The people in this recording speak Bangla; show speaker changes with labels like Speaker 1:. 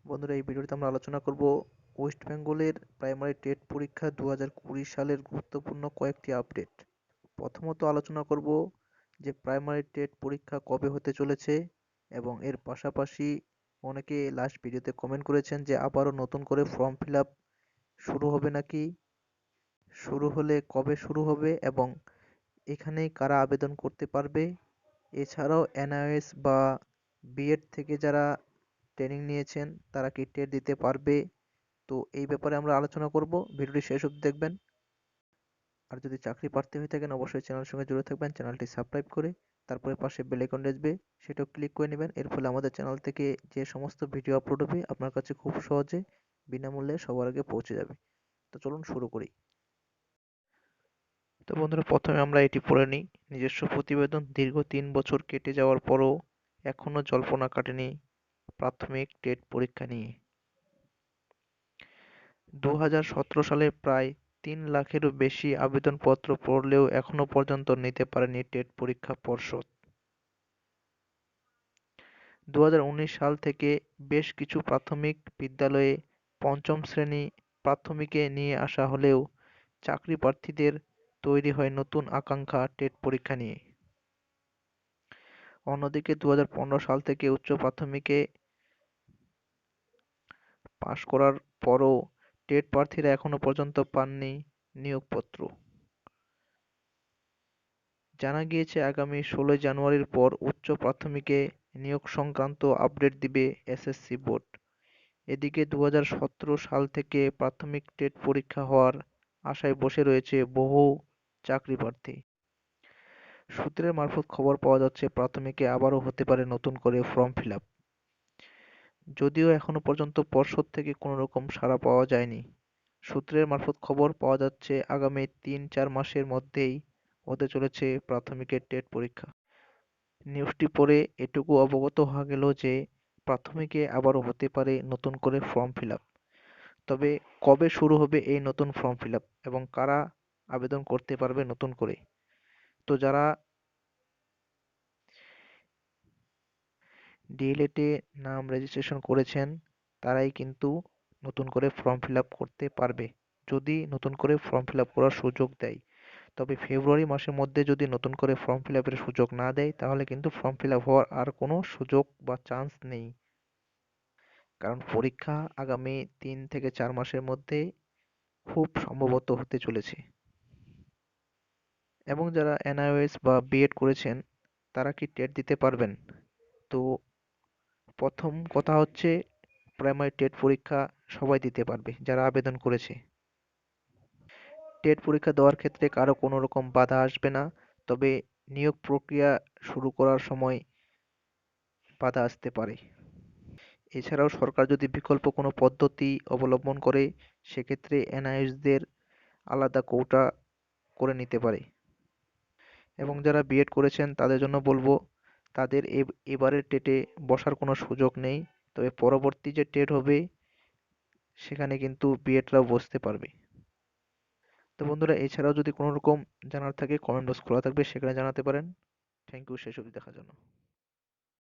Speaker 1: বন্ধুরা, এই ভিডিওতে আমরা আলোচনা করব ওয়েস্ট বেঙ্গলের প্রাইমারি টেট পরীক্ষা 2020 সালের গুরুত্বপূর্ণ কয়েকটি আপডেট। প্রথমত আলোচনা করব যে প্রাইমারি টেট পরীক্ষা কবে হতে চলেছে এবং এর পাশাপাশি অনেকে লাস্ট ভিডিওতে কমেন্ট করেছেন যে আবারও নতুন করে ফর্ম ফিল আপ শুরু হবে নাকি, শুরু হলে কবে শুরু হবে এবং এখানে কারা আবেদন করতে পারবে। এছাড়াও এনআইএস বা বিএড থেকে যারা ট্রেনিং নিয়েছেন তারা কি টেট দিতে পারবে। তো এই ব্যাপারে আমরা আলোচনা করব, ভিডিওটি শেষ অবধি দেখবেন। আর যদি চাকরি প্রার্থী হয়ে থাকেন অবশ্যই চ্যানেলের সঙ্গে জুড়ে থাকবেন, চ্যানেলটি সাবস্ক্রাইব করে তারপরে পাশে বেল আইকন আসবে, সেটাও ক্লিক করে নেবেন। এর ফলে আমাদের চ্যানেল থেকে যে সমস্ত ভিডিও আপলোড হবে আপনার কাছে খুব সহজে বিনামূল্যে সবার আগে পৌঁছে যাবে। তো চলুন শুরু করি। তো বন্ধুরা, প্রথমে আমরা এটি পড়ে নিই। নিজস্ব প্রতিবেদন: দীর্ঘ 3 বছর কেটে যাওয়ার পরও এখনো জল্পনা কাটেনি প্রাথমিক টেট পরীক্ষা নিয়ে। 2017 সালে প্রায় 3 লাখেরও বেশি আবেদনপত্র পড়লেও এখনো পর্যন্ত নিতে পারেনি টেট পরীক্ষা পর্ষদ। 2019 সাল থেকে বেশ কিছু প্রাথমিক বিদ্যালয়ে পঞ্চম শ্রেণী প্রাথমিকে নিয়ে আসা হলেও চাকরি প্রার্থীদের তৈরি হয় নতুন আকাঙ্ক্ষা টেট পরীক্ষা নিয়ে। অন্যদিকে 2015 সাল থেকে উচ্চ প্রাথমিকে পাশ করার পরও টেট প্রার্থীরা এখনো পর্যন্ত পাননি নিয়োগপত্র। জানা গিয়েছে আগামী 16 জানুয়ারির পর উচ্চ প্রাথমিকে নিয়োগ সংক্রান্ত আপডেট দিবে এসএসসি বোর্ড। এদিকে 2017 সাল থেকে প্রাথমিক টেট পরীক্ষা হওয়ার আশায় বসে রয়েছে বহু চাকরি প্রার্থী। সূত্রের মারফত খবর পাওয়া যাচ্ছে প্রাথমিকে আবারও হতে পারে নতুন করে ফর্ম ফিল আপ। যদিও এখনো পর্যন্ত পর্ষদ থেকে কোনো রকম সাড়া পাওয়া যায়নি। সূত্রের মারফত খবর পাওয়া যাচ্ছে আগামী 3-4 মাসের মধ্যেই হতে চলেছে প্রাথমিকের টেট পরীক্ষা। নিউজটি পড়ে এটুকু অবগত হওয়া গেল যে প্রাথমিকে আবারও হতে পারে নতুন করে ফর্ম ফিল আপ। তবে কবে শুরু হবে এই নতুন ফর্ম ফিল আপ এবং কারা আবেদন করতে পারবে নতুন করে, তো যারা ডিএলএড-এ নাম রেজিস্ট্রেশন করেছেন তারাই কিন্তু নতুন করে ফর্ম ফিল আপ করতে পারবে, যদি নতুন করে ফর্ম ফিল আপ করার সুযোগ দেয়। তবে ফেব্রুয়ারি মাসের মধ্যে যদি নতুন করে ফর্ম ফিল আপের সুযোগ না দেয় তাহলে কিন্তু ফর্ম ফিল আপ হওয়ার আর কোনো সুযোগ বা চান্স নেই। কারণ পরীক্ষা আগামী 3 থেকে 4 মাসের মধ্যে খুব সম্ভবত হতে চলেছে। এবং যারা এনআইওএস বা বিএড করেছেন তারা কি টেট দিতে পারবেন? তো প্রথম কথা হচ্ছে প্রাইমারি টেট পরীক্ষা সবাই দিতে পারবে যারা আবেদন করেছে। টেট পরীক্ষা দেওয়ার ক্ষেত্রে কারো কোনো রকম বাধা আসবে না, তবে নিয়োগ প্রক্রিয়া শুরু করার সময় বাধা আসতে পারে। এছাড়াও সরকার যদি বিকল্প কোনো পদ্ধতি অবলম্বন করে সেক্ষেত্রে এনআইওসদের আলাদা কোটা করে নিতে পারে। এবং যারা বিএড করেছেন তাদের জন্য বলবো তাদের এবারের টেটে বসার কোনো সুযোগ নেই, তবে পরবর্তী যে টেট হবে সেখানে কিন্তু বিএডরাও বসতে পারবে। তো বন্ধুরা, এছাড়াও যদি কোনো রকম জানার থাকে কমেন্ট বক্স খোলা থাকবে, সেখানে জানাতে পারেন। থ্যাংক ইউ শেষ অবধি দেখার জন্য।